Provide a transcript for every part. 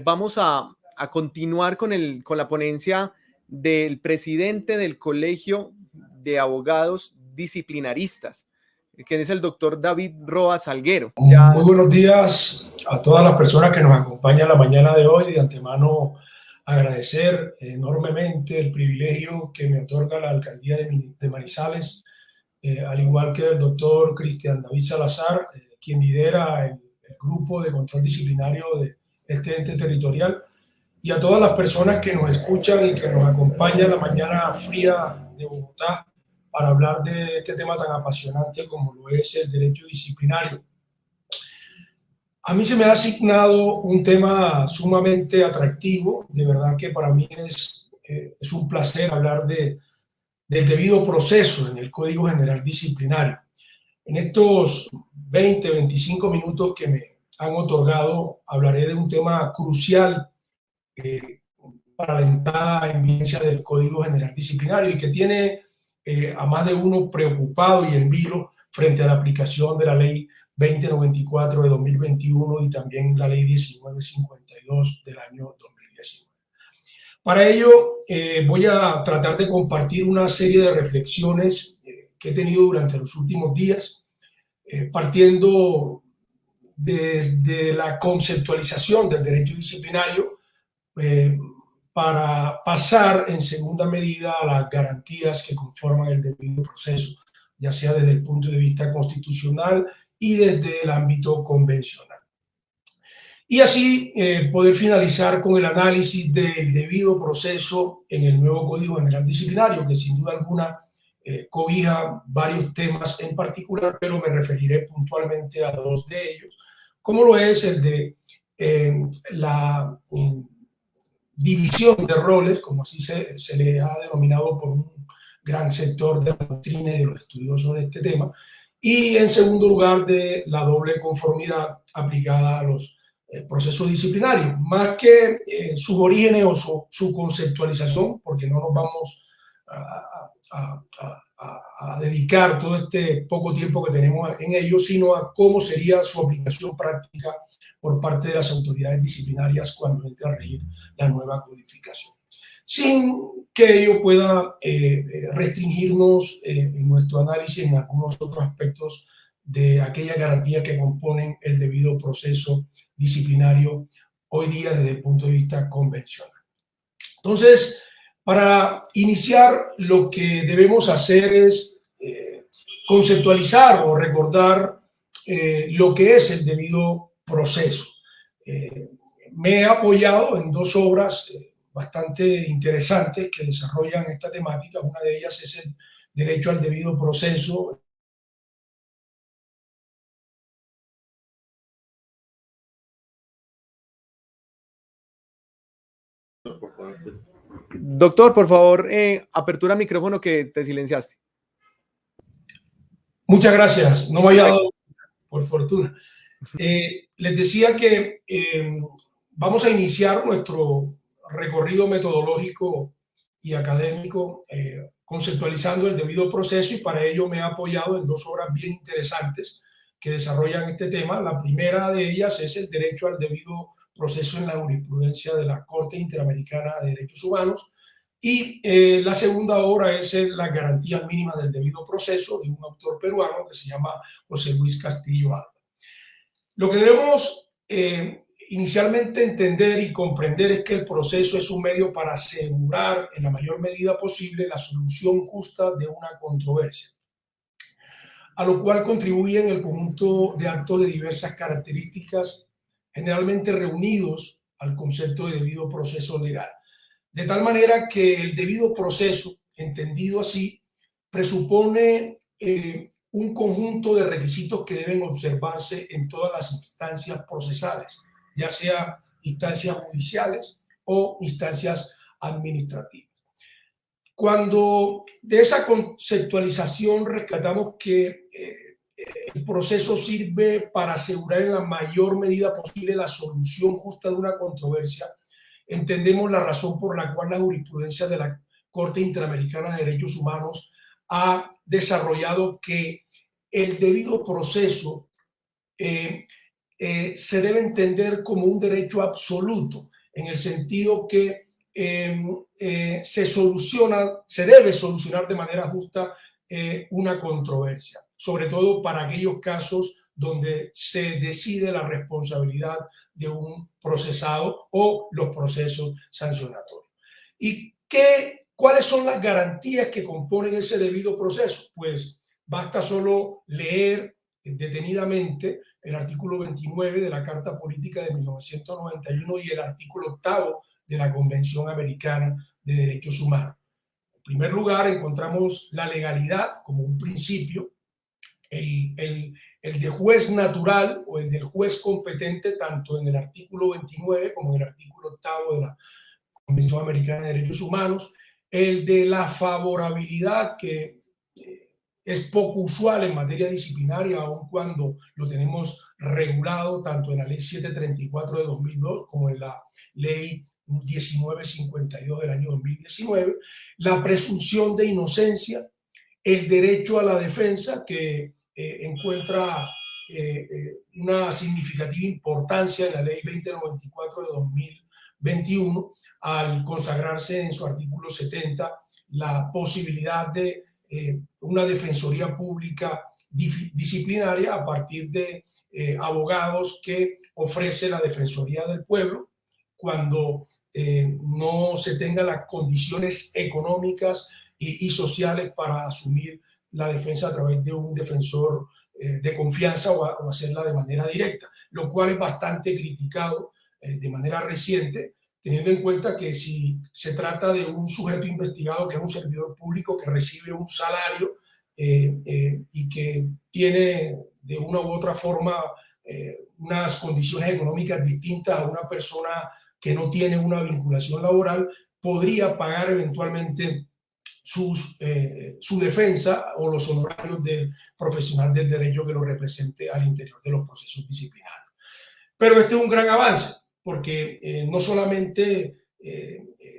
vamos a continuar con la ponencia del presidente del Colegio de Abogados Disciplinaristas, que es el doctor David Roa Salguero. Muy buenos días a todas las personas que nos acompañan la mañana de hoy. De antemano, agradecer enormemente el privilegio que me otorga la alcaldía de Manizales, al igual que el doctor Cristian David Salazar, quien lidera el grupo de control disciplinario de este ente territorial, y a todas las personas que nos escuchan y que nos acompañan la mañana fría de Bogotá para hablar de este tema tan apasionante como lo es el derecho disciplinario. A mí se me ha asignado un tema sumamente atractivo, de verdad que para mí es un placer hablar del debido proceso en el Código General Disciplinario. En estos 20-25 minutos que me han otorgado, hablaré de un tema crucial para la entrada en vigencia del Código General Disciplinario y que tiene a más de uno preocupado y en vilo frente a la aplicación de la Ley 2094 de 2021 y también la Ley 1952 del año 2019. Para ello, voy a tratar de compartir una serie de reflexiones que he tenido durante los últimos días, partiendo desde la conceptualización del derecho disciplinario, para pasar en segunda medida a las garantías que conforman el debido proceso, ya sea desde el punto de vista constitucional y desde el ámbito convencional. Y así poder finalizar con el análisis del debido proceso en el nuevo Código General Disciplinario, que sin duda alguna cobija varios temas en particular, pero me referiré puntualmente a dos de ellos, como lo es el de la división de roles, como así se le ha denominado por un gran sector de la doctrina y de los estudiosos de este tema, y en segundo lugar de la doble conformidad aplicada a los procesos disciplinarios, más que sus orígenes o su conceptualización, porque no nos vamos a dedicar todo este poco tiempo que tenemos en ello, sino a cómo sería su aplicación práctica por parte de las autoridades disciplinarias cuando entre a regir la nueva codificación, sin que ello pueda restringirnos en nuestro análisis en algunos otros aspectos de aquellas garantías que componen el debido proceso disciplinario hoy día desde el punto de vista convencional. Entonces, para iniciar, lo que debemos hacer es conceptualizar o recordar lo que es el debido proceso. Me he apoyado en dos obras bastante interesantes que desarrollan esta temática. Una de ellas es el derecho al debido proceso. Doctor, por favor, apertura micrófono que te silenciaste. Muchas gracias. No me había dado, por fortuna. Les decía que vamos a iniciar nuestro recorrido metodológico y académico conceptualizando el debido proceso, y para ello me he apoyado en dos obras bien interesantes que desarrollan este tema. La primera de ellas es el derecho al debido proceso en la jurisprudencia de la Corte Interamericana de Derechos Humanos, y la segunda obra es las garantías mínimas del debido proceso, de un autor peruano que se llama José Luis Castillo Alba. Lo que debemos inicialmente entender y comprender es que el proceso es un medio para asegurar en la mayor medida posible la solución justa de una controversia, a lo cual contribuyen el conjunto de actos de diversas características, generalmente reunidos al concepto de debido proceso legal. De tal manera que el debido proceso, entendido así, presupone un conjunto de requisitos que deben observarse en todas las instancias procesales, ya sea instancias judiciales o instancias administrativas. Cuando de esa conceptualización rescatamos que el proceso sirve para asegurar en la mayor medida posible la solución justa de una controversia, entendemos la razón por la cual la jurisprudencia de la Corte Interamericana de Derechos Humanos ha desarrollado que el debido proceso se debe entender como un derecho absoluto, en el sentido que se debe solucionar de manera justa una controversia, sobre todo para aquellos casos donde se decide la responsabilidad de un procesado o los procesos sancionatorios. ¿Y cuáles son las garantías que componen ese debido proceso? Pues basta solo leer detenidamente el artículo 29 de la Carta Política de 1991 y el artículo 8 de la Convención Americana de Derechos Humanos. En primer lugar, encontramos la legalidad como un principio, el de juez natural o el del juez competente, tanto en el artículo 29 como en el artículo 8 de la Convención Americana de Derechos Humanos, el de la favorabilidad, que es poco usual en materia disciplinaria, aun cuando lo tenemos regulado tanto en la Ley 734 de 2002 como en la Ley 1952 del año 2019, la presunción de inocencia, el derecho a la defensa, que encuentra una significativa importancia en la Ley 2094 de 2021 al consagrarse en su artículo 70 la posibilidad de una defensoría pública disciplinaria a partir de abogados que ofrece la Defensoría del Pueblo cuando no se tengan las condiciones económicas y sociales para asumir la defensa a través de un defensor de confianza o hacerla de manera directa, lo cual es bastante criticado de manera reciente, teniendo en cuenta que si se trata de un sujeto investigado que es un servidor público que recibe un salario y que tiene de una u otra forma unas condiciones económicas distintas a una persona que no tiene una vinculación laboral, podría pagar eventualmente su defensa o los honorarios del profesional del derecho que lo represente al interior de los procesos disciplinarios. Pero este es un gran avance, porque no solamente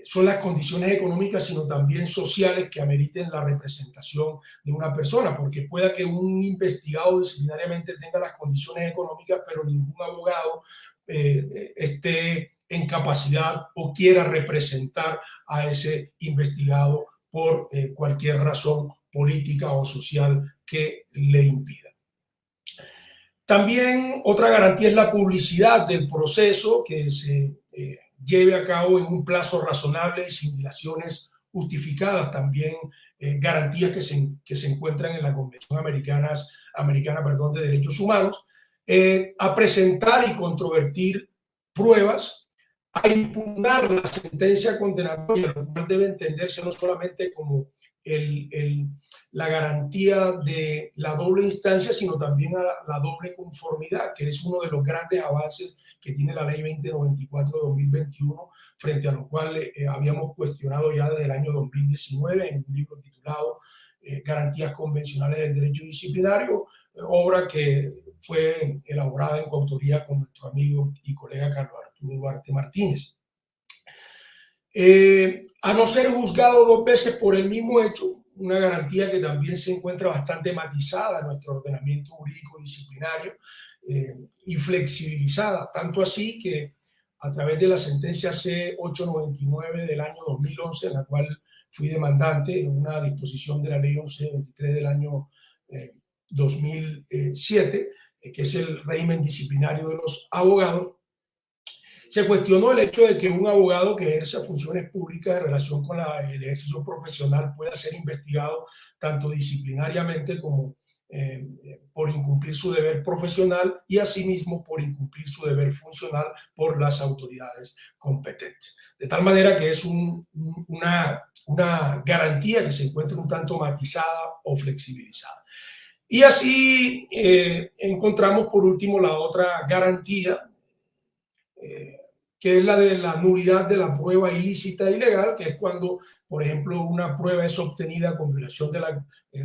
son las condiciones económicas, sino también sociales que ameriten la representación de una persona, porque pueda que un investigado disciplinariamente tenga las condiciones económicas, pero ningún abogado esté en capacidad o quiera representar a ese investigado por cualquier razón política o social que le impida. También otra garantía es la publicidad del proceso, que se lleve a cabo en un plazo razonable y sin dilaciones justificadas. También garantías que se encuentran en la Convención Americana de Derechos Humanos, a presentar y controvertir pruebas, a impugnar la sentencia condenatoria, lo cual debe entenderse no solamente como la garantía de la doble instancia, sino también a la doble conformidad, que es uno de los grandes avances que tiene la Ley 2094 de 2021, frente a lo cual habíamos cuestionado ya desde el año 2019 en un libro titulado Garantías Convencionales del Derecho Disciplinario, obra que fue elaborada en coautoría con nuestro amigo y colega Carlos Arturo Duarte Martínez. A no ser juzgado 2 veces por el mismo hecho, una garantía que también se encuentra bastante matizada en nuestro ordenamiento jurídico disciplinario y flexibilizada, tanto así que a través de la sentencia C899 del año 2011, en la cual fui demandante en una disposición de la ley 1123 del año 2007, que es el régimen disciplinario de los abogados, se cuestionó el hecho de que un abogado que ejerza funciones públicas en relación con el ejercicio profesional pueda ser investigado tanto disciplinariamente como por incumplir su deber profesional y asimismo por incumplir su deber funcional por las autoridades competentes. De tal manera que es una garantía que se encuentra un tanto matizada o flexibilizada. Y así encontramos por último la otra garantía, que es la de la nulidad de la prueba ilícita e ilegal, que es cuando, por ejemplo, una prueba es obtenida con violación de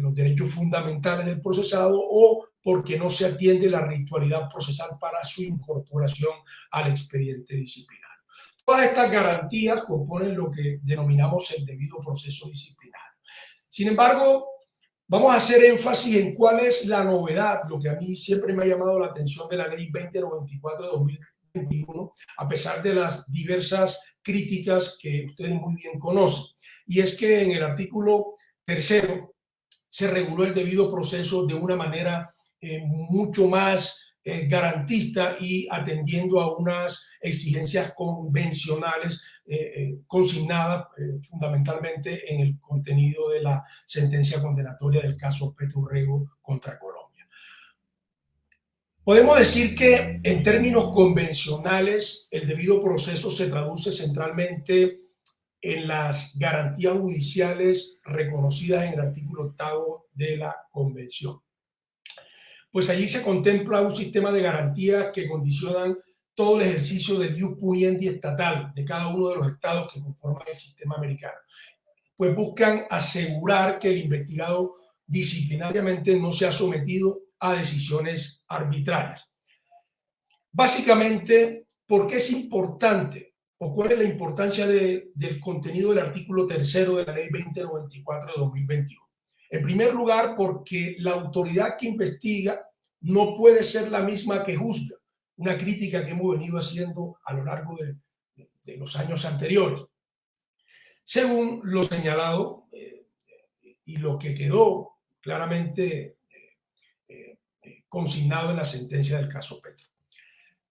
los derechos fundamentales del procesado o porque no se atiende la ritualidad procesal para su incorporación al expediente disciplinario. Todas estas garantías componen lo que denominamos el debido proceso disciplinario. Sin embargo, Vamos a hacer énfasis en cuál es la novedad, lo que a mí siempre me ha llamado la atención de la ley 2094 de 2021, a pesar de las diversas críticas que ustedes muy bien conocen. Y es que en el artículo tercero se reguló el debido proceso de una manera mucho más garantista y atendiendo a unas exigencias convencionales consignadas fundamentalmente en el contenido de la sentencia condenatoria del caso Petrurrego contra Colombia. Podemos decir que en términos convencionales el debido proceso se traduce centralmente en las garantías judiciales reconocidas en el artículo 8 de la Convención. Pues allí se contempla un sistema de garantías que condicionan todo el ejercicio del ius puniendi estatal de cada uno de los estados que conforman el sistema americano. Pues buscan asegurar que el investigado disciplinariamente no sea sometido a decisiones arbitrarias. Básicamente, ¿por qué es importante o cuál es la importancia del contenido del artículo tercero de la ley 2094 de 2021? En primer lugar, porque la autoridad que investiga no puede ser la misma que juzga, una crítica que hemos venido haciendo a lo largo de los años anteriores. Según lo señalado y lo que quedó claramente consignado en la sentencia del caso Petro.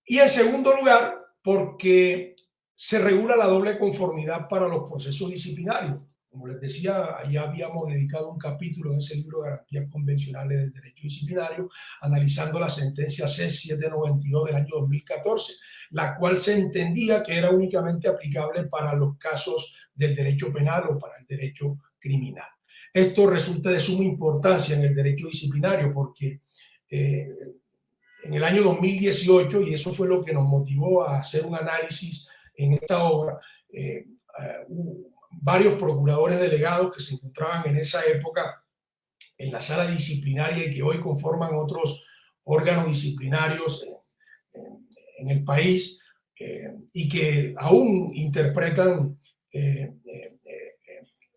Y en segundo lugar, porque se regula la doble conformidad para los procesos disciplinarios. Como les decía, allá habíamos dedicado un capítulo en ese libro de Garantías Convencionales del Derecho Disciplinario, analizando la sentencia C-792 del año 2014, la cual se entendía que era únicamente aplicable para los casos del derecho penal o para el derecho criminal. Esto resulta de suma importancia en el derecho disciplinario porque en el año 2018, y eso fue lo que nos motivó a hacer un análisis en esta obra, varios procuradores delegados que se encontraban en esa época en la sala disciplinaria y que hoy conforman otros órganos disciplinarios en el país y que aún interpretan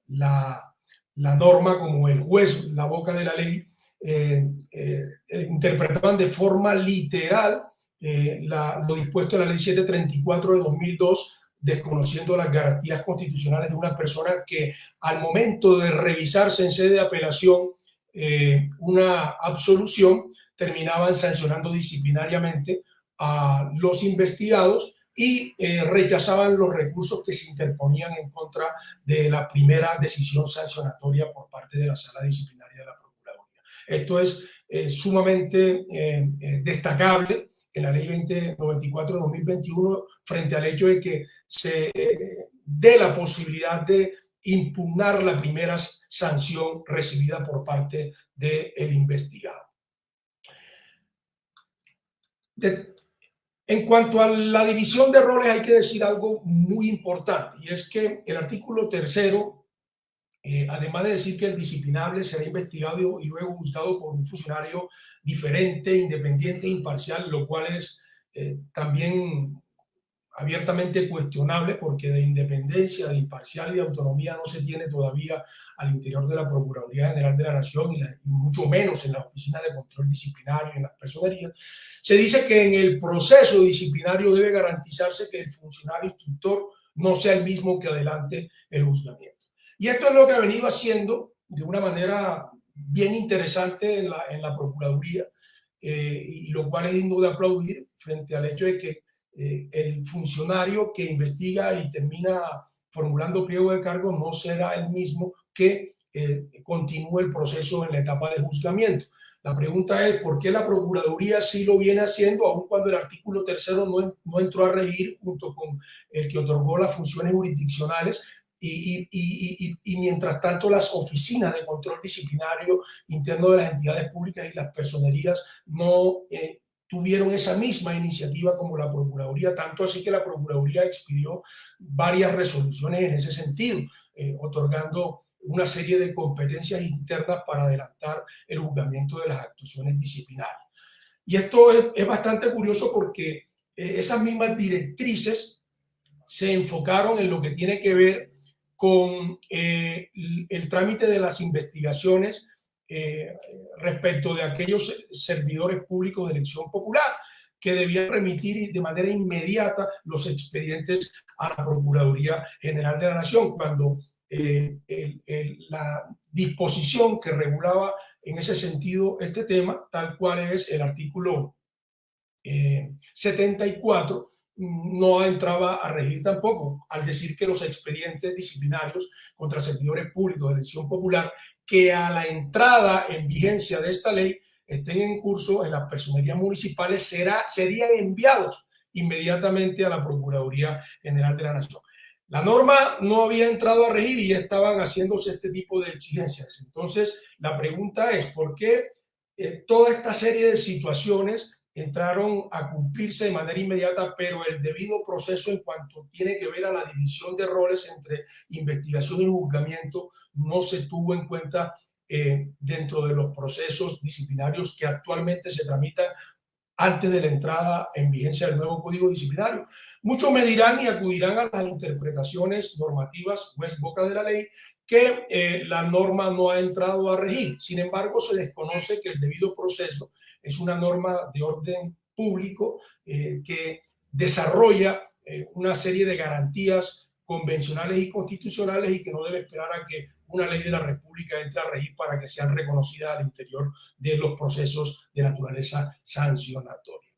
la norma como el juez, la boca de la ley, interpretaban de forma literal lo dispuesto en la ley 734 de 2002, desconociendo las garantías constitucionales de una persona que al momento de revisarse en sede de apelación una absolución, terminaban sancionando disciplinariamente a los investigados y rechazaban los recursos que se interponían en contra de la primera decisión sancionatoria por parte de la sala disciplinaria de la Procuraduría. Esto es sumamente destacable en la ley 2094 de 2021 frente al hecho de que se dé la posibilidad de impugnar la primera sanción recibida por parte del investigado. En cuanto a la división de roles, hay que decir algo muy importante, y es que el artículo tercero, además de decir que el disciplinable será investigado y luego juzgado por un funcionario diferente, independiente e imparcial, lo cual es también abiertamente cuestionable, porque de independencia, de imparcial y de autonomía no se tiene todavía al interior de la Procuraduría General de la Nación y mucho menos en las oficinas de control disciplinario y en las personerías. Se dice que en el proceso disciplinario debe garantizarse que el funcionario instructor no sea el mismo que adelante el juzgamiento. Y esto es lo que ha venido haciendo de una manera bien interesante en la Procuraduría, y lo cual es digno de aplaudir frente al hecho de que el funcionario que investiga y termina formulando pliego de cargo no será el mismo que continúe el proceso en la etapa de juzgamiento. La pregunta es, ¿por qué la Procuraduría sí lo viene haciendo, aun cuando el artículo tercero no entró a regir junto con el que otorgó las funciones jurisdiccionales? Y mientras tanto las oficinas de control disciplinario interno de las entidades públicas y las personerías no tuvieron esa misma iniciativa como la Procuraduría, tanto así que la Procuraduría expidió varias resoluciones en ese sentido, otorgando una serie de competencias internas para adelantar el juzgamiento de las actuaciones disciplinarias. Y esto es bastante curioso porque esas mismas directrices se enfocaron en lo que tiene que ver con el trámite de las investigaciones respecto de aquellos servidores públicos de elección popular que debían remitir de manera inmediata los expedientes a la Procuraduría General de la Nación, cuando la disposición que regulaba en ese sentido este tema, tal cual es el artículo 74, no entraba a regir tampoco, al decir que los expedientes disciplinarios contra servidores públicos de elección popular que a la entrada en vigencia de esta ley estén en curso en las personerías municipales serían enviados inmediatamente a la Procuraduría General de la Nación. La norma no había entrado a regir y ya estaban haciéndose este tipo de exigencias. Entonces, la pregunta es, ¿por qué toda esta serie de situaciones entraron a cumplirse de manera inmediata, pero el debido proceso en cuanto tiene que ver a la división de roles entre investigación y juzgamiento no se tuvo en cuenta dentro de los procesos disciplinarios que actualmente se tramitan antes de la entrada en vigencia del nuevo Código Disciplinario? Muchos me dirán y acudirán a las interpretaciones normativas juez boca de la ley que la norma no ha entrado a regir. Sin embargo, se desconoce que el debido proceso es una norma de orden público que desarrolla una serie de garantías convencionales y constitucionales y que no debe esperar a que una ley de la República entre a regir para que sean reconocidas al interior de los procesos de naturaleza sancionatoria.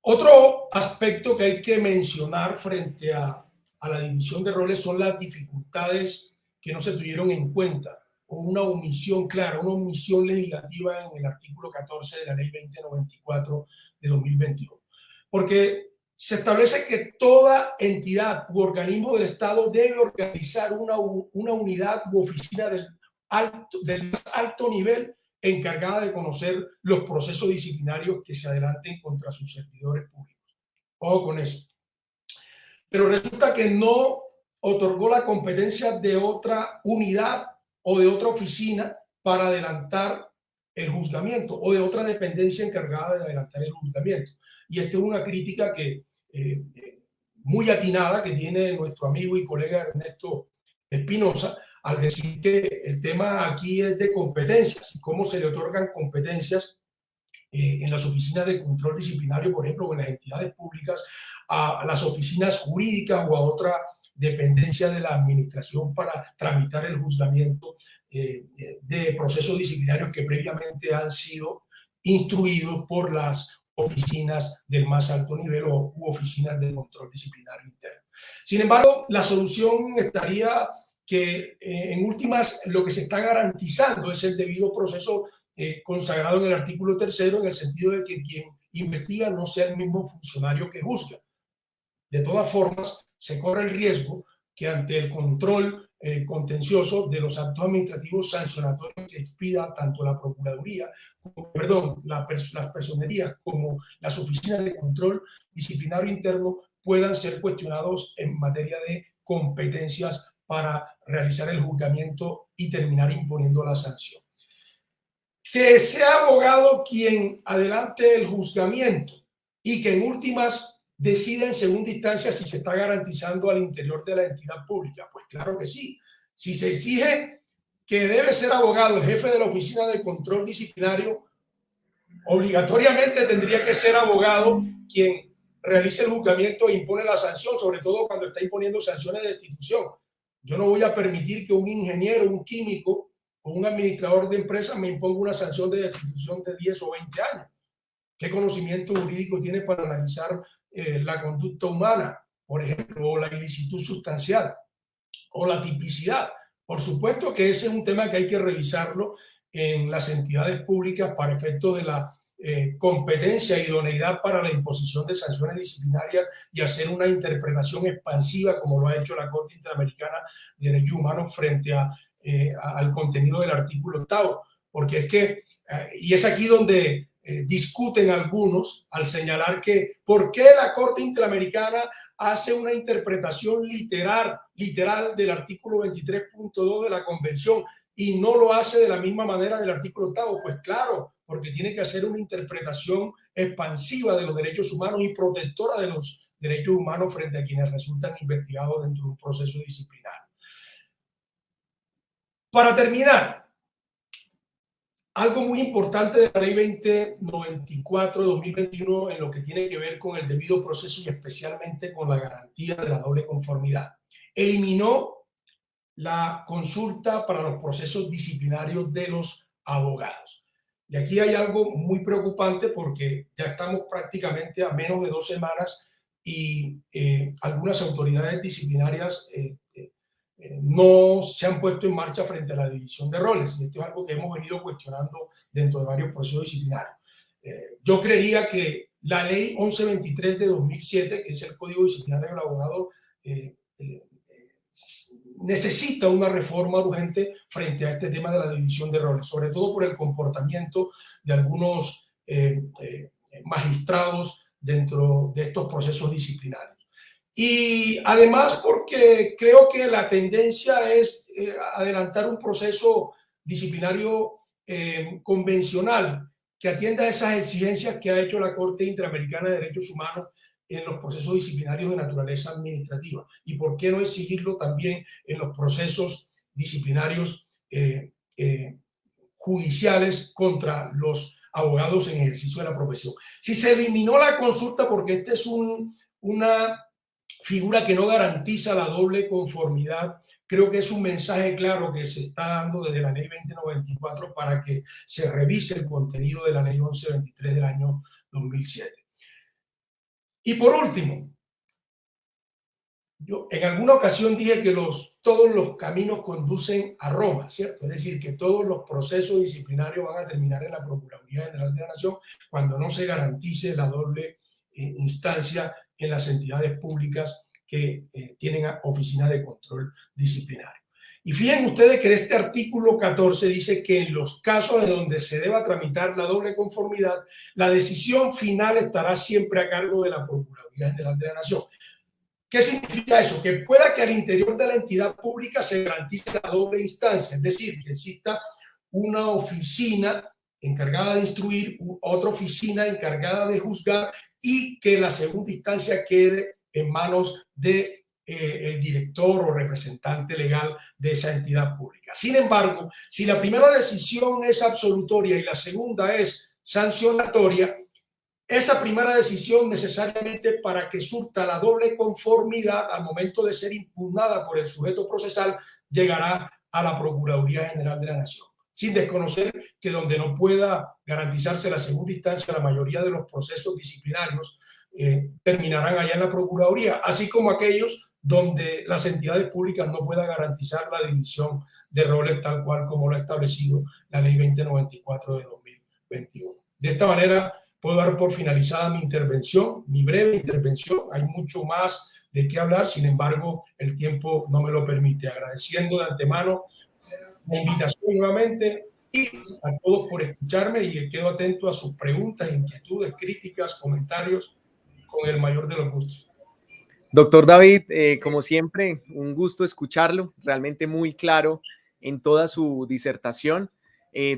Otro aspecto que hay que mencionar frente a la división de roles son las dificultades que no se tuvieron en cuenta o una omisión clara, una omisión legislativa en el artículo 14 de la Ley 2094 de 2021. Porque se establece que toda entidad u organismo del Estado debe organizar una unidad u oficina del más alto nivel encargada de conocer los procesos disciplinarios que se adelanten contra sus servidores públicos. Ojo con eso. Pero resulta que no otorgó la competencia de otra unidad o de otra oficina para adelantar el juzgamiento o de otra dependencia encargada de adelantar el juzgamiento. Y esta es una crítica que muy atinada que tiene nuestro amigo y colega Ernesto Espinosa al decir que el tema aquí es de competencias y cómo se le otorgan competencias en las oficinas de control disciplinario, por ejemplo, o en las entidades públicas, a las oficinas jurídicas o a otra dependencia de la administración para tramitar el juzgamiento de procesos disciplinarios que previamente han sido instruidos por las oficinas del más alto nivel u oficinas de control disciplinario interno. Sin embargo, la solución estaría que en últimas lo que se está garantizando es el debido proceso consagrado en el artículo 3º, en el sentido de que quien investiga no sea el mismo funcionario que juzga. De todas formas, se corre el riesgo que ante el control contencioso de los actos administrativos sancionatorios que expida tanto la Procuraduría, las personerías como las oficinas de control disciplinario interno puedan ser cuestionados en materia de competencias para realizar el juzgamiento y terminar imponiendo la sanción. Que sea abogado quien adelante el juzgamiento y que en últimas decida en segunda instancia si se está garantizando al interior de la entidad pública. Pues claro que sí. Si se exige que debe ser abogado el jefe de la oficina de control disciplinario, obligatoriamente tendría que ser abogado quien realice el juzgamiento e impone la sanción, sobre todo cuando está imponiendo sanciones de destitución. Yo no voy a permitir que un ingeniero, un químico o un administrador de empresas me imponga una sanción de destitución de 10 o 20 años. ¿Qué conocimiento jurídico tiene para analizar la conducta humana, por ejemplo, o la ilicitud sustancial o la tipicidad? Por supuesto que ese es un tema que hay que revisarlo en las entidades públicas para efectos de la competencia e idoneidad para la imposición de sanciones disciplinarias y hacer una interpretación expansiva como lo ha hecho la Corte Interamericana de Derechos Humanos frente al contenido del artículo 8, porque es que, y es aquí donde discuten algunos al señalar que por qué la Corte Interamericana hace una interpretación literal del artículo 23.2 de la Convención y no lo hace de la misma manera del artículo 8. Pues claro, porque tiene que hacer una interpretación expansiva de los derechos humanos y protectora de los derechos humanos frente a quienes resultan investigados dentro de un proceso disciplinario. Para terminar, algo muy importante de la ley 2094 de 2021 en lo que tiene que ver con el debido proceso y especialmente con la garantía de la doble conformidad. Eliminó la consulta para los procesos disciplinarios de los abogados. Y aquí hay algo muy preocupante porque ya estamos prácticamente a menos de 2 semanas y algunas autoridades disciplinarias no se han puesto en marcha frente a la división de roles. Y esto es algo que hemos venido cuestionando dentro de varios procesos disciplinarios. Yo creería que la ley 1123 de 2007, que es el Código Disciplinario del Abogado, necesita una reforma urgente frente a este tema de la división de roles, sobre todo por el comportamiento de algunos magistrados dentro de estos procesos disciplinarios. Y además porque creo que la tendencia es adelantar un proceso disciplinario convencional que atienda a esas exigencias que ha hecho la Corte Interamericana de Derechos Humanos en los procesos disciplinarios de naturaleza administrativa. ¿Y por qué no exigirlo también en los procesos disciplinarios judiciales contra los abogados en ejercicio de la profesión? Si se eliminó la consulta porque esta es una figura que no garantiza la doble conformidad, creo que es un mensaje claro que se está dando desde la ley 2094 para que se revise el contenido de la ley 1123 del año 2007. Y por último, yo en alguna ocasión dije que todos los caminos conducen a Roma, ¿cierto? Es decir, que todos los procesos disciplinarios van a terminar en la Procuraduría General de la Nación cuando no se garantice la doble instancia en las entidades públicas que tienen oficina de control disciplinario. Y fíjense ustedes que este artículo 14 dice que en los casos en donde se deba tramitar la doble conformidad, la decisión final estará siempre a cargo de la Procuraduría General de la Nación. ¿Qué significa eso? Que pueda que al interior de la entidad pública se garantice la doble instancia, es decir, que exista una oficina encargada de instruir, otra oficina encargada de juzgar y que la segunda instancia quede en manos de el director o representante legal de esa entidad pública. Sin embargo, si la primera decisión es absolutoria y la segunda es sancionatoria, esa primera decisión necesariamente para que surta la doble conformidad al momento de ser impugnada por el sujeto procesal llegará a la Procuraduría General de la Nación, sin desconocer que donde no pueda garantizarse la segunda instancia, la mayoría de los procesos disciplinarios terminarán allá en la Procuraduría, así como aquellos donde las entidades públicas no puedan garantizar la división de roles tal cual como lo ha establecido la Ley 2094 de 2021. De esta manera, puedo dar por finalizada mi intervención, mi breve intervención. Hay mucho más de qué hablar, sin embargo, el tiempo no me lo permite. Agradeciendo de antemano la invitación nuevamente y a todos por escucharme y quedo atento a sus preguntas, inquietudes, críticas, comentarios con el mayor de los gustos. Doctor David, como siempre, un gusto escucharlo, realmente muy claro en toda su disertación.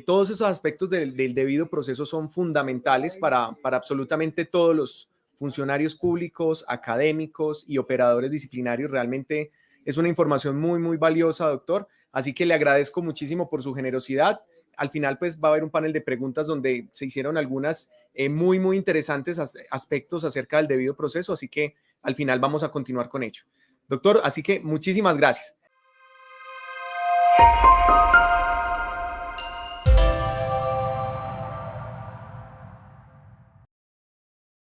Todos esos aspectos del debido proceso son fundamentales para absolutamente todos los funcionarios públicos, académicos y operadores disciplinarios. Realmente es una información muy, muy valiosa, doctor. Así que le agradezco muchísimo por su generosidad. Al final, pues, va a haber un panel de preguntas donde se hicieron algunas muy, muy interesantes aspectos acerca del debido proceso. Así que al final vamos a continuar con ello. Doctor, así que muchísimas gracias.